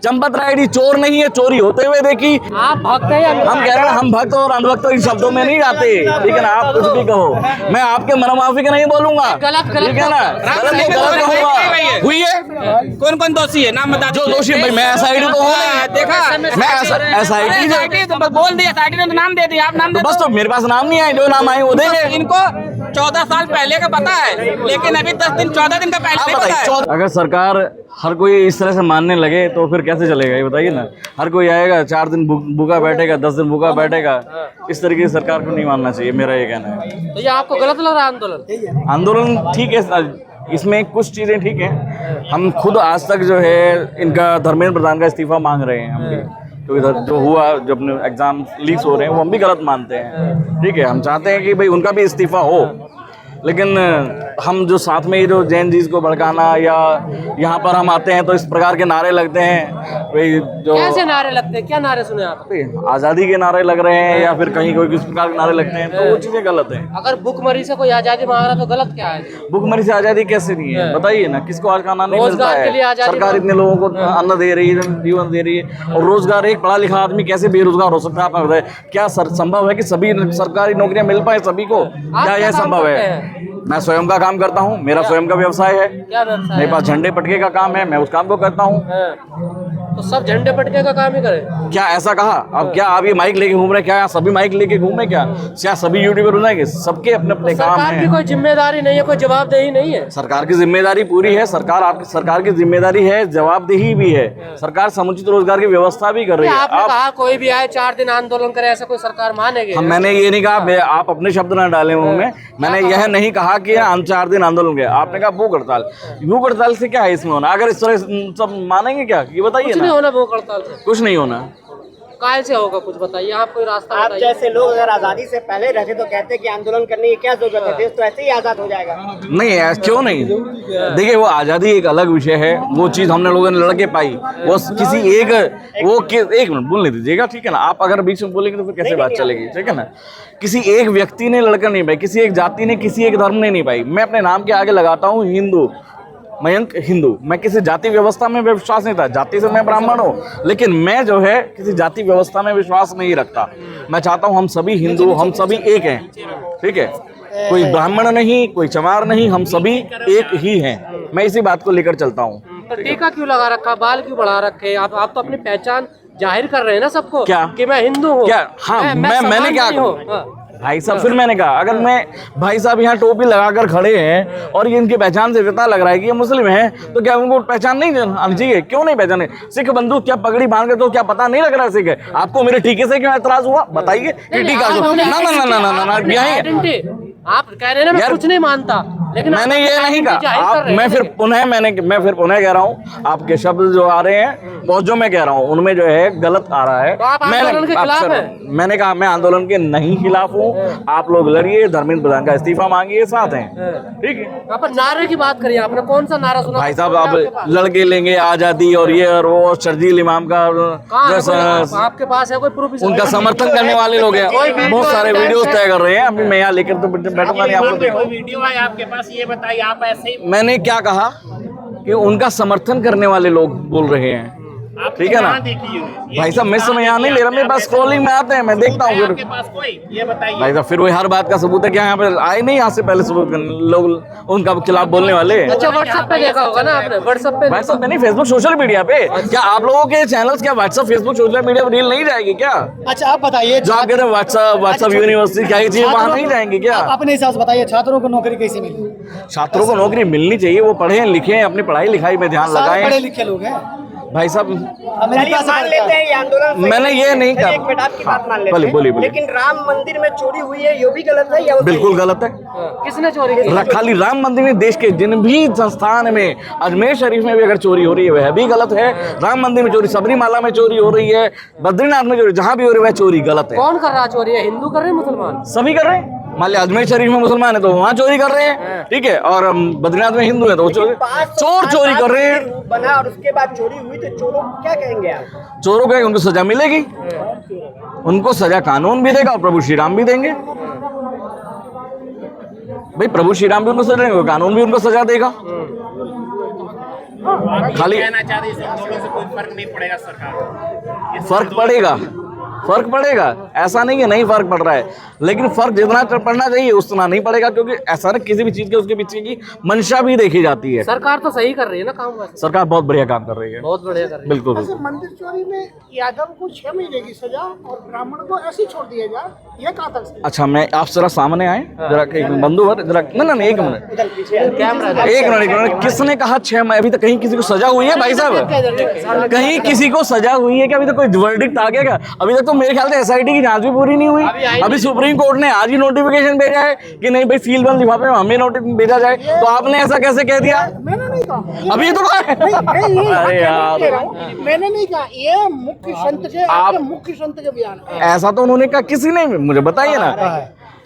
चंपत राय चोर नहीं है, चोरी होते हुए देखी। आप भक्त हैं? हम कह रहे हैं हम भक्त और अंधभक्त इन शब्दों में नहीं आते, ठीक है ना। आप कुछ भी कहो, मैं आपके मनमाफी का नहीं बोलूंगा, गलत ठीक है ना। गलत कहूंगा। हुई है, कौन कौन दोषी है नाम बता। जो दोषी भाई मैं SIT तो हूँ, देखा मैं SIT तो बोल दिया, SIT ने तो नाम दे दिया, आप नाम दे बस। तो मेरे पास नाम नहीं आए, जो नाम आए वो देंगे। इनको 14 साल पहले का पता है, लेकिन अभी 14 दिन का पहले नहीं पता है। अगर सरकार हर कोई इस तरह से मानने लगे तो फिर कैसे चलेगा ये बताइए ना। हर कोई आएगा 4 दिन भूखा बैठेगा, 10 दिन भूखा बैठेगा। इस तरीके से सरकार को नहीं मानना चाहिए, मेरा ये कहना है। तो ये आपको गलत लग रहा है आंदोलन? आंदोलन ठीक है, इसमें कुछ चीज़ें ठीक हैं। हम खुद आज तक जो है इनका धर्मेंद्र प्रधान का इस्तीफा मांग रहे हैं हम भी, क्योंकि जो हुआ, जो अपने एग्जाम लीक्स हो रहे हैं वो हम भी गलत मानते हैं, ठीक है। हम चाहते हैं कि भाई उनका भी इस्तीफा हो, लेकिन हम जो साथ में ये जो जैन जी को भड़काना या यहाँ पर हम आते हैं तो इस प्रकार के नारे लगते हैं, भाई जो कैसे नारे लगते हैं? क्या नारे सुने आप? आज़ादी के नारे लग रहे हैं या फिर कहीं कोई किस प्रकार के नारे लगते हैं, तो वो चीज़ें गलत हैं। अगर भुखमरी से कोई आजादी मांग रहा तो गलत क्या है? भुखमरी से आज़ादी कैसे नहीं है बताइए ना। किसको आज खाना नहीं मिलता रोजगार के लिए है? आज़ादी सरकार इतने लोगों को अन्न दे रही है, जीवन दे रही है, और रोजगार एक पढ़ा लिखा आदमी कैसे बेरोजगार हो सकता है? आप बताइए, क्या संभव है कि सभी सरकारी नौकरियां मिल पाए सभी को? क्या यह संभव है? मैं स्वयं का काम करता हूँ, मेरा स्वयं का व्यवसाय है। क्या व्यवसाय? मेरे पास झंडे पटके का काम है, मैं उस काम को करता हूँ। तो सब झंडे पटके का काम ही करें? क्या ऐसा कहा? अब क्या आप ये माइक लेके घूम रहे हैं? क्या सभी माइक लेके घूमे? क्या सभी यूट्यूबर हो जाएंगे? सबके अपने अपने काम सरकार की है। कोई जिम्मेदारी नहीं है, कोई जवाबदेही नहीं है? सरकार की जिम्मेदारी पूरी है। सरकार की जिम्मेदारी है, जवाबदेही भी है। सरकार समुचित रोजगार की व्यवस्था भी कर रही है। आपने कहा कोई भी आए 4 दिन आंदोलन करे, ऐसा कोई सरकार मानेगी? मैंने ये नहीं कहा, आप अपने शब्द ना डालें मुंह में। मैंने यह नहीं कहा कि 4 दिन आंदोलन गए। आपने कहा भूख हड़ताल। भूख हड़ताल से क्या है इसमें होना? अगर इस तरह सब मानेंगे क्या, ये बताइए कुछ ना। नहीं होना भूख हड़ताल से? कुछ नहीं होना। काहे से होगा, कुछ बताइए। आप कोई रास्ता आप बताइए। जैसे लोग अगर आजादी से पहले रहते तो कहते कि आंदोलन करने की क्या जरूरत है, देश तो ऐसे ही आजाद हो जाएगा। नहीं है, क्यों नहीं? देखिए, वो आज़ादी एक अलग विषय है, वो चीज़ हमने लोगों ने लड़के पाई। वो किसी एक मिनट बोलने दीजिएगा, ठीक है ना। आप अगर बीच में बोलेंगे तो फिर कैसे बात चलेगी, ठीक है ना। किसी एक व्यक्ति ने लड़कर नहीं पाई, किसी एक जाति ने, किसी एक धर्म ने नहीं पाई। मैं अपने नाम के आगे लगाता हूँ हिंदू, मयंक हिंदू। मैं किसी जाति व्यवस्था में विश्वास नहीं था। जाति से मैं ब्राह्मण हूँ, लेकिन मैं जो है किसी जाति व्यवस्था में विश्वास नहीं रखता। मैं चाहता हूँ हम सभी हिंदू, हम सभी एक हैं, ठीक है। कोई ब्राह्मण नहीं, कोई चमार नहीं, हम सभी एक ही हैं। मैं इसी बात को लेकर चलता हूँ। तो टीका क्यों लगा रखा, बाल क्यों बढ़ा रखे? आप तो अपनी पहचान जाहिर कर रहे हैं ना सबको, क्या कि मैं हिंदू हूँ। क्या? हाँ, मैंने क्या भाई साहब, फिर मैंने कहा, अगर मैं भाई साहब यहाँ टोपी लगाकर खड़े हैं और ये इनकी पहचान से पता लग रहा है कि ये मुस्लिम हैं, तो क्या उनको पहचान नहीं आनी चाहिए? क्यों नहीं पहचाने? सिख बंधु क्या पगड़ी बांध के, तो क्या पता नहीं लग रहा है सिख है? आपको मेरे टीके से क्यों एतराज हुआ बताइए? कि टीका ना यही आप कह रहे हैं ना मैं कुछ नहीं मानता, लेकिन मैंने ये नहीं कहा। मैं फिर पुनः कह रहा हूँ, आपके शब्द जो आ रहे हैं, बहुत जो मैं कह रहा हूँ उनमें जो है गलत आ रहा है। तो आप आंदोलन के खिलाफ हैं? मैंने कहा मैं आंदोलन के नहीं खिलाफ हूँ। आप लोग लड़िए, धर्मेंद्र प्रधान का इस्तीफा मांगिए, साथ हैं, ठीक है। आप नारे की बात करिए, आपने कौन सा नारा सुना? भाई साहब, आप लड़के लेंगे आज़ादी और ये और वो, शर्जील इमाम का आपके पास है कोई प्रूफ? उनका समर्थन करने वाले लोग हैं, बहुत सारे वीडियोस तय कर रहे हैं। अभी मैं यहाँ लेकर तो बैठूंगा नहीं। आपको कोई वीडियो है आपके पास, ये बताइए। आप ऐसे ही मैंने क्या कहा कि उनका समर्थन करने वाले लोग बोल रहे हैं, ठीक है ना। भाई साहब, मैं समय यहाँ नहीं ले रहा, मेरे पास स्क्रॉलिंग में आते हैं, मैं देखता हूँ। फिर पास कोई ये बताइए भाई साहब, फिर वही हर बात का सबूत है। क्या यहाँ पे आए नहीं यहाँ से पहले सबूत लोग उनका खिलाफ बोलने वाले? अच्छा, व्हाट्सएप पे देखा होगा ना आपने? व्हाट्सएप पे? व्हाट्सएप पे नहीं, फेसबुक सोशल मीडिया पे। क्या आप लोगों के चैनल्स क्या व्हाट्सएप फेसबुक सोशल मीडिया पर रील नहीं जाएगी क्या? अच्छा, आप बताइए, जो आप कहते हैं व्हाट्सएप यूनिवर्सिटी, क्या ये चीज वहाँ नहीं जाएंगी क्या? अपने हिसाब से बताइए, छात्रों को नौकरी कैसे मिली? छात्रों को नौकरी मिलनी चाहिए, वो पढ़े लिखे, अपनी पढ़ाई लिखाई में ध्यान लगाएं। पढ़े लिखे लोग हैं भाई साहब। मान लेते हैं ये आंदोलन, मैंने ये नहीं कहा। एक मिनट आपकी बात मान लेते हैं, बोलिए। लेकिन राम मंदिर में चोरी हुई है, ये भी गलत है या? बिल्कुल गलत है। किसने चोरी की? खाली राम मंदिर में, देश के जिन भी संस्थान में, अजमेर शरीफ में भी अगर चोरी हो रही है वह भी गलत है। राम मंदिर में चोरी, सबरीमाला में चोरी हो रही है, बद्रीनाथ में चोरी, जहाँ भी हो रही है चोरी गलत है। कौन कर रहा चोरी है? हिंदू कर रहे हैं, मुसलमान? सभी कर रहे हैं। मान लिया अजमेर शरीफ में मुसलमान है तो वहाँ चोरी कर रहे हैं, ठीक है, और बद्रीनाथ में हिंदू है तो चोर चोरी कर रहे हैं। बना और उसके बाद चोरी हुई तो चोरों को क्या कहेंगे आप? चोरों को उनको सजा मिलेगी, उनको सजा कानून भी देगा और प्रभु श्री राम भी देंगे। भाई प्रभु श्री राम भी उनको सजा देंगे, कानून भी उनको सजा देगा। खाली कहना चाह रही है, इस आंदोलन से कोई फर्क नहीं पड़ेगा सरकार फर्क पड़ेगा ऐसा नहीं है नहीं फर्क पड़ रहा है, लेकिन फर्क जितना पड़ना चाहिए उतना नहीं पड़ेगा, क्योंकि ऐसा ना किसी भी चीज के उसके पीछे की मंशा भी देखी जाती है। सरकार तो सही कर रही है ना काम, वैसे सरकार बहुत बढ़िया काम कर रही है, बहुत बढ़िया कर रही है। बिल्कुल ऐसे मंदिर चोरी में यादव को 6 महीने की सजा और ब्राह्मण को ऐसे ही छोड़ दिया जाए, ये कहाँ तक सही? अच्छा मैं आप जरा सामने आए जरा बंधुवर जरा ना एक मिनट किसने कहा 6 महीने? अभी तक कहीं किसी को सजा हुई है भाई साहब? कहीं किसी को सजा हुई है क्या? अभी तक कोई वर्डिक्ट आ गया क्या? अभी तक तो मेरे ख्याल से एसआईटी की जांच भी पूरी नहीं हुई। अभी सुप्रीम कोर्ट ने आज ही नोटिफिकेशन भेजा है कि नहीं भाई सीलबंद लिफाफे में हमें नोटिस भेजा जाए, तो आपने ऐसा कैसे कह दिया? मैंने नहीं कहा, अभी तो कहा है। अरे यार मैंने नहीं कहा, ये मुख्य संत के आपके मुख्य संत के बयान है। ऐसा तो उन्होंने कहा, किसी ने मुझे बताइए ना,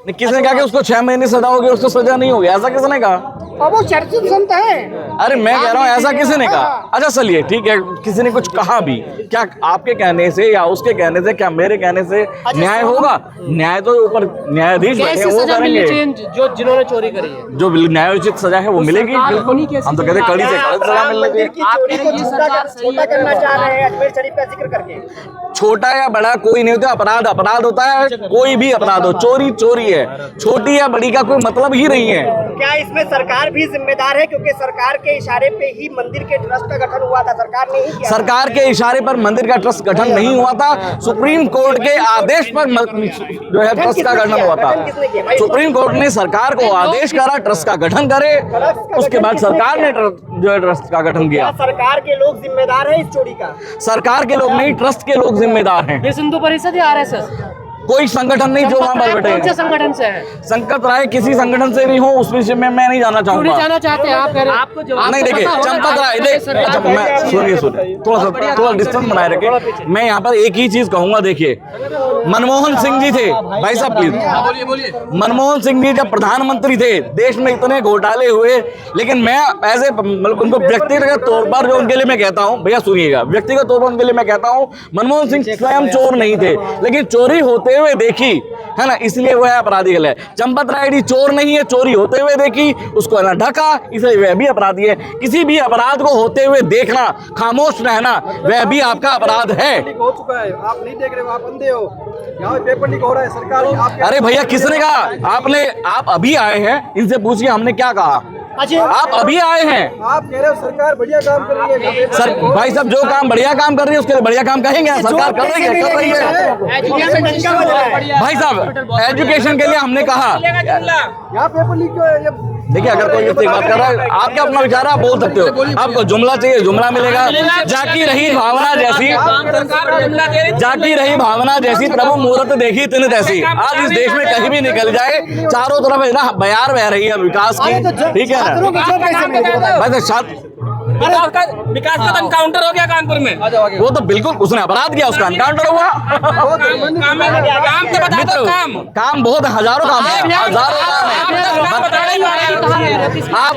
नहीं किसने कहा कि उसको 6 महीने सजा होगी उसको सजा नहीं होगी? ऐसा किसने कहा? और वो चर्चित संत है। अरे मैं कह रहा हूँ ऐसा किसी ने कहा? अच्छा चलिए ठीक है, किसी ने कुछ कहा भी, क्या आपके कहने से या उसके कहने से, क्या मेरे कहने से न्याय होगा? न्याय तो ऊपर न्यायाधीश बैठे हैं, वो सजा मिलनी करेंगे। चाहिए जो जिन्होंने चोरी करी है, जो न्यायोचित सजा है वो मिलेगी, बिल्कुल। हम तो कहते हैं कड़ी से कड़ी सजा मिलनी चाहिए। चोरी को छोटा करना चाह रहे हैं अजमेर शरीफ का जिक्र करके। छोटा या बड़ा कोई नहीं होता, अपराध अपराध होता है, कोई भी अपराध हो, चोरी चोरी है, छोटी या बड़ी का कोई मतलब ही नहीं है। क्या इसमें सरकार भी जिम्मेदार है, क्योंकि सरकार के इशारे पे ही मंदिर के ट्रस्ट का गठन हुआ था, सरकार ने ही किया। सरकार के इशारे पर मंदिर का ट्रस्ट गठन नहीं हुआ था, सुप्रीम कोर्ट के आदेश पर जो है ट्रस्ट का गठन हुआ था। सुप्रीम कोर्ट ने सरकार को आदेश करा ट्रस्ट का गठन करे, उसके बाद सरकार ने जो है ट्रस्ट का गठन किया। सरकार के लोग जिम्मेदार हैं इस चोरी का? सरकार के लोग नहीं, ट्रस्ट के लोग जिम्मेदार हैं। विश्व हिंदू परिषद या आरएसएस? कोई संगठन नहीं जो वहाँ पर कौन से बैठे। संगठन से है? संकट राय किसी संगठन से भी हो उस विषय में मैं नहीं जाना क्यों नहीं चाहूंगा। जाना चाहते हैं आप? कह रहे हैं आपको जवाब नहीं तो देखिए, पता होगा चंपत ना, राय आपको अच्छा सरकार- मैं सुनिए थोड़ा डिस्टेंस बनाए रखे। मैं यहाँ पर एक ही चीज कहूंगा, देखिए मनमोहन सिंह जी थे, भाई साहब प्लीज, मनमोहन सिंह जी जब प्रधानमंत्री थे देश में इतने घोटाले हुए, लेकिन मैं ऐसे मतलब उनको व्यक्तिगत तौर पर जो उनके लिए मैं कहता हूँ, भैया सुनिएगा, व्यक्तिगत तौर पर उनके लिए मैं कहता हूँ मनमोहन सिंह स्वयं चोर नहीं थे, लेकिन चोरी होते हुए देखी है ना, इसलिए वह अपराधी है। चंपत राय चोर नहीं है, चोरी होते हुए देखी, उसको ना ढका, इसलिए वह भी अपराधी है। किसी भी अपराध को होते हुए देखना, खामोश रहना, वह भी आपका अपराध है। हो चुका है, आप नहीं देख रहे हो, आप अंधे हो। यहाँ पेपर लीक हो रहा है, सरकार अरे भैया किसने कहा? आप अभी आए हैं, इनसे पूछिए हमने क्या कहा। आप अभी आए हैं, आप कह रहे हो सरकार बढ़िया काम कर रही है। सर भाई साहब जो काम बढ़िया काम कर रही है उसके लिए बढ़िया काम कहेंगे, सरकार कर रही है भाई साहब। एजुकेशन के लिए हमने कहा, यहाँ पेपर लीक क्यों है? ये देखिए अगर कोई व्यक्ति बात कर रहा है, आपके अपना विचार है, आप बोल सकते हो, आपको जुमला चाहिए जुमला मिलेगा। जाकी रही भावना जैसी प्रभु मुहूर्त देखी तिन तैसी। आज इस देश में कहीं भी निकल जाए, चारों तरफ है ना बयार बह रही है विकास की, ठीक है ना। विकास का एनकाउंटर हो गया कानपुर में। वो तो बिल्कुल उसने अपराध किया, उसका एनकाउंटर हुआ। काम तो बता दो, काम बहुत हजारों काम है, हजारों काम है। आप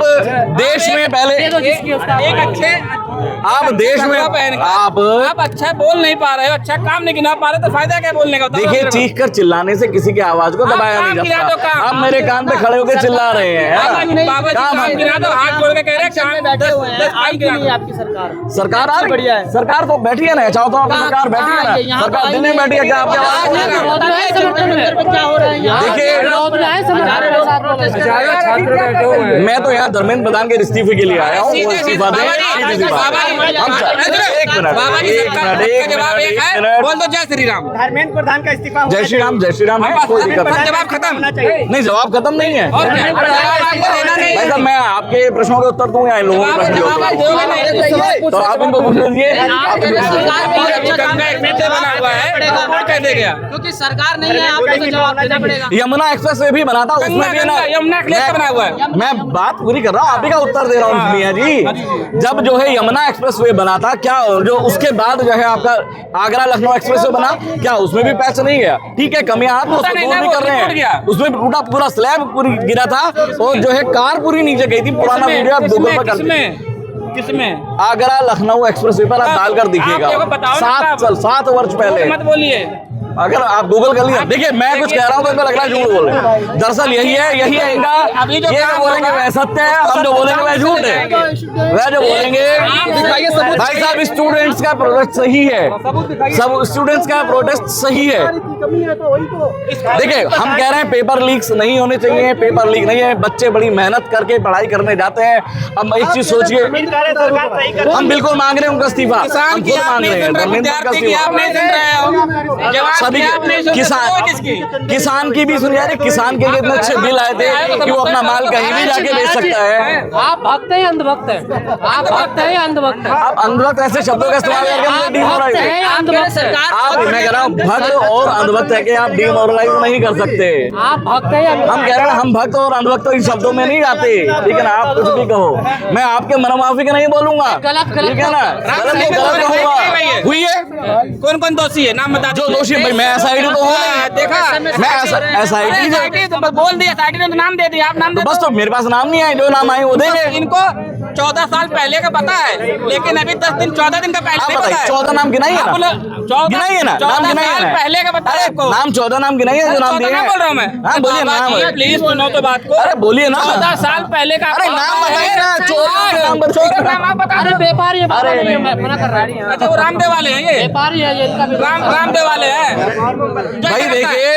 देश में पहले एक अच्छे आप देश में आप अच्छा बोल नहीं पा रहे हो, अच्छा काम नहीं गिना पा रहे, तो फायदा क्या बोलने का? देखिए चीख कर चिल्लाने से किसी की आवाज को दबाया नहीं जाता। आप मेरे कान पे खड़े होकर चिल्ला रहे हैं। हाथ जोड़ के कह रहे हैं आपकी सरकार आज बढ़िया है, सरकार तो बैठी है ना, चाहो तो आपकी सरकार बैठी है ना, सरकार दिल्ली में बैठी है, क्या आपके आवाज देखिए मैं तो यहाँ धर्मेंद्र प्रधान के इस्तीफे के लिए आया हूँ, वो इस्तीफा दें। बोल दो जय श्री राम। धर्मेंद्र प्रधान का इस्तीफा जय श्री राम है, कोई दिक्कत नहीं। जवाब खत्म नहीं, जवाब खत्म नहीं है भाई साहब। मैं आपके प्रश्नों के उत्तर दूं या इन लोगों के प्रश्न के उत्तर? तो आप इनको पूछ लीजिए। क्योंकि सरकार नहीं है, आपको जवाब देना पड़ेगा। यमुना एक्सप्रेस वे भी बना था, उसमें भी ना यमुना एक्सप्रेस बना हुआ है। मैं बात पूरी कर रहा हूँ, आप ही का उत्तर दे रहा हूँ मियां जी। जब जो है यमुना एक्सप्रेस वे बना था, क्या जो उसके बाद जो है आपका आगरा लखनऊ एक्सप्रेस वे बना, क्या उसमें भी पैच नहीं गया? ठीक है, कमियां आप उसको दूर भी कर रहे हैं, उसमें टूटा पूरा स्लैब पूरी गिरा था और जो है कार पूरी नीचे गई थी। पुराना वीडियो आप गूगल पर कर किसमें आगरा लखनऊ एक्सप्रेस वे पर आप डालकर दिखिएगा, 7 वर्ष पहले। मत बोलिए, अगर आप गूगल कर लिया, देखिए मैं कुछ कह रहा हूँ तो इनको लग रहा है झूठ बोल रहे हैं। दरअसल यही है इनका, अभी जो ये जो बोलेंगे वह सत्य है, हम जो बोलेंगे वह झूठ है। वह जो बोलेंगे भाई साहब स्टूडेंट्स का प्रोटेस्ट सही है, सब स्टूडेंट्स का प्रोटेस्ट सही है। देखिए हम कह रहे हैं पेपर लीक्स नहीं होने चाहिए, पेपर लीक नहीं है, बच्चे बड़ी मेहनत करके पढ़ाई करने जाते हैं। अब एक चीज सोचिए, हम बिल्कुल मांग रहे हैं उनका इस्तीफा, हम खुद मांग रहे हैं विद्यार्थी की आप नहीं सुन रहे हो, जवाब सभी आप नहीं सुन रहे हो। किसान की भी सुनिए, किसान के लिए इतने अच्छे बिल आए थे कि वो अपना माल कहीं भी जाके बेच सकता है। आप भक्त हैं अंधभक्त हैं, आप भक्त हैं अंधभक्त हैं, आप अंधभक्त ऐसे शब्दों का इस्तेमाल करके मुझे डिमोरलाइज, आप मैं कह रहा हूँ भक्त और अंधभक्त है कि आप डिमोरलाइज नहीं कर सकते। आप भक्त हैं। हम कह रहे हैं हम भक्त और अंधभक्त इन शब्दों में नहीं आते, ठीक है ना। आप कुछ भी कहो, मैं आपके मनोमाफी के नहीं बोलूंगा, ठीक है ना। गलत कहूंगा, हुई है। कौन कौन दोषी है नाम बता। जो दोषी भाई मैं SID तो हूँ, देखा मैं SID तो बोल दिया, SID ने तो नाम दे दिया, आप नाम दे बस। तो मेरे पास नाम नहीं आए, जो नाम आए वो देंगे। इनको 14 साल पहले का पता है, लेकिन अभी 10 दिन 14 दिन का पहले नहीं पता है। 14 नाम गिनाई है ना, 14 गिनाई है ना, नाम 14 गिनाई है साल ना। पहले का पता है आपको। नाम 14 नाम गिनाई है, जो नाम दिए हैं। बोल रहा हूँ मैं। हाँ बोलिए नाम, प्लीज सुनो तो बात को। अरे बोलिए ना। 14 साल पहले का अरे नाम बताइए ना, 14 नाम बताइए। नाम आप बता अरे दो। व्यापारी मना कर रहा है। अच्छा वो रामदेव वाले हैं ये, व्यापारी है ये, इनका रामदेव वाले हैं। भाई देखिए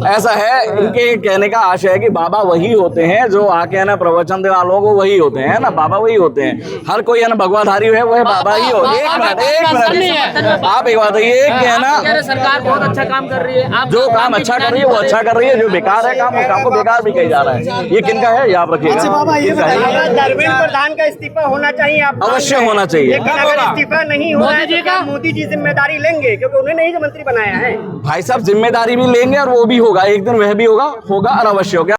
ऐसा है, इनके कहने का आशय है कि बाबा वही होते हैं जो आके है ना प्रवचन देने वालों को वही होते हैं ना, बाबा वही होते हैं। हर कोई है ना भगवाधारी है, वह बाबा ही हो। एक मिनट आप एक बात ये कि है ना सरकार बहुत अच्छा काम कर रही है। आप जो काम अच्छा कर रही है वो अच्छा कर रही है, जो बेकार है काम, उस काम को बेकार भी कहा जा रहा है। ये किनका है, याद रखिएगा। धर्मेंद्र प्रधान का इस्तीफा होना चाहिए, आप अवश्य होना चाहिए। लेकिन अगर इस्तीफा नहीं हो रहा है तो क्या मोदी जी जिम्मेदारी लेंगे, क्योंकि उन्होंने ही जो मंत्री बनाया है। भाई साहब जिम्मेदारी भी लेंगे और वो भी होगा, एक दिन वह भी होगा और अवश्य होगा।